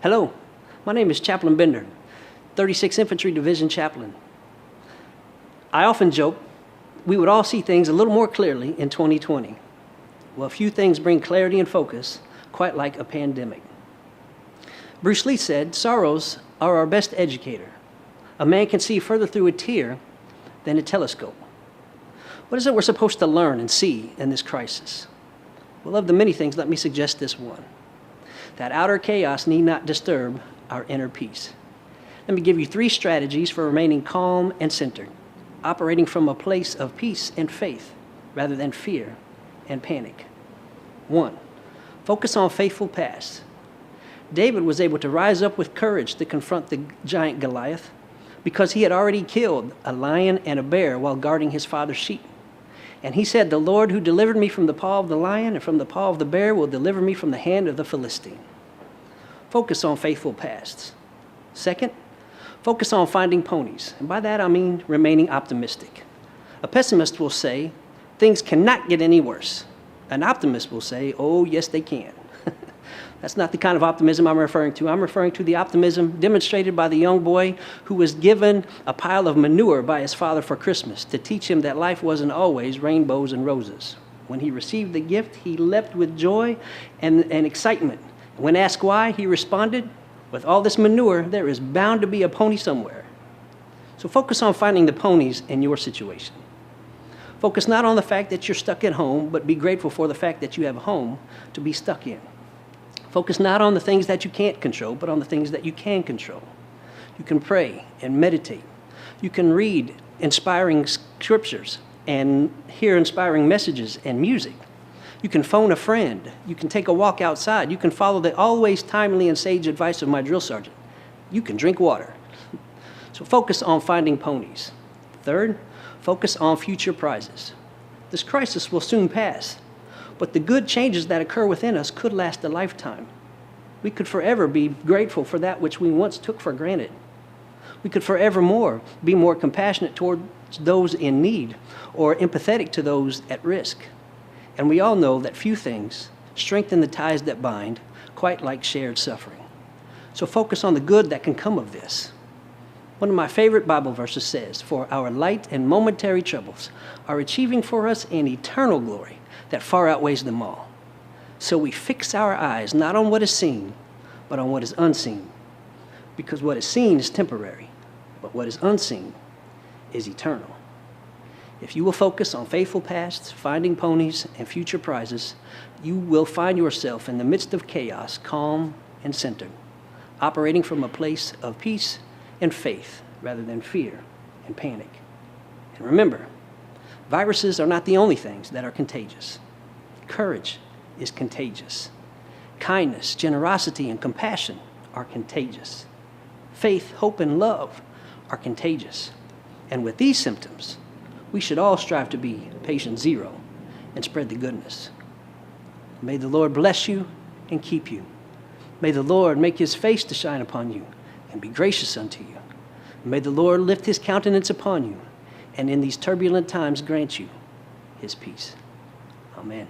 Hello, my name is Chaplain Bender, 36th Infantry Division Chaplain. I often joke we would all see things a little more clearly in 2020. Well, few things bring clarity and focus quite like a pandemic. Bruce Lee said, "Sorrows are our best educator. A man can see further through a tear than a telescope." What is it we're supposed to learn and see in this crisis? Well, of the many things, let me suggest this one: that outer chaos need not disturb our inner peace. Let me give you 3 strategies for remaining calm and centered, operating from a place of peace and faith rather than fear and panic. 1, focus on faithful past. David was able to rise up with courage to confront the giant Goliath because he had already killed a lion and a bear while guarding his father's sheep. And he said, "The Lord who delivered me from the paw of the lion and from the paw of the bear will deliver me from the hand of the Philistine." Focus on faithful pasts. 2nd, focus on finding ponies. And by that I mean remaining optimistic. A pessimist will say, things cannot get any worse. An optimist will say, oh, yes, they can. That's not the kind of optimism I'm referring to. I'm referring to the optimism demonstrated by the young boy who was given a pile of manure by his father for Christmas to teach him that life wasn't always rainbows and roses. When he received the gift, he leapt with joy and excitement. When asked why, he responded, "With all this manure, there is bound to be a pony somewhere." So focus on finding the ponies in your situation. Focus not on the fact that you're stuck at home, but be grateful for the fact that you have a home to be stuck in. Focus not on the things that you can't control, but on the things that you can control. You can pray and meditate. You can read inspiring scriptures and hear inspiring messages and music. You can phone a friend. You can take a walk outside. You can follow the always timely and sage advice of my drill sergeant. You can drink water. So focus on finding ponies. 3rd, focus on future prizes. This crisis will soon pass, but the good changes that occur within us could last a lifetime. We could forever be grateful for that which we once took for granted. We could forevermore be more compassionate towards those in need or empathetic to those at risk. And we all know that few things strengthen the ties that bind quite like shared suffering. So focus on the good that can come of this. One of my favorite Bible verses says, "For our light and momentary troubles are achieving for us an eternal glory that far outweighs them all." So we fix our eyes not on what is seen, but on what is unseen. Because what is seen is temporary, but what is unseen is eternal. If you will focus on faithful pasts, finding ponies, and future prizes, you will find yourself in the midst of chaos, calm and centered, operating from a place of peace and faith rather than fear and panic. And remember, viruses are not the only things that are contagious. Courage is contagious. Kindness, generosity, and compassion are contagious. Faith, hope, and love are contagious. And with these symptoms, we should all strive to be patient zero and spread the goodness. May the Lord bless you and keep you. May the Lord make his face to shine upon you and be gracious unto you. May the Lord lift his countenance upon you and in these turbulent times grant you his peace. Amen.